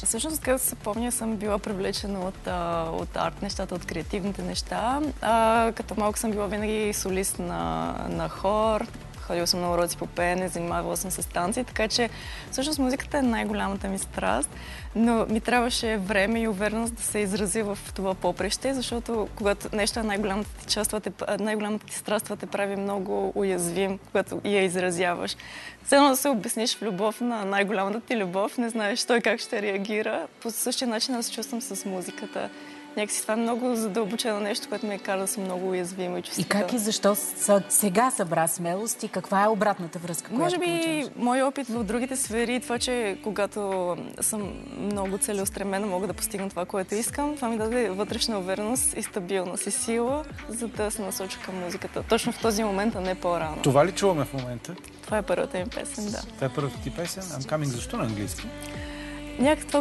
Всъщност, като се помня, съм била привлечена от арт нещата, от креативните неща. Като малко съм била винаги солист на хор. Ходила съм на уроци по пеене, занимавала съм се с танци, така че всъщност музиката е най-голямата ми страст, но ми трябваше време и увереност да се изрази в това поприще, защото когато нещо е най-голямата ти част, най-голямата ти страст, това те прави много уязвим, когато я изразяваш. Все едно да се обясниш в любов на най-голямата ти любов, не знаеш той как ще реагира. По същия начин да се чувствам с музиката. Някакси това е много задълбочено нещо, което ме кара да съм много уязвима и чувствителна. И как и защо сега събра смелост и каква е обратната връзка, която Може би получаваш? мой опит в другите сфери, това, че когато съм много целеустремена, мога да постигна това, което искам, това ми даде вътрешна увереност и стабилност и сила, за да се насоча към музиката. Точно в този момент, а не по-рано. Това ли чуваме в момента? Това е първата ми песен, да. Това е първата ти песен? I'm Coming. Защо на английски? Някак това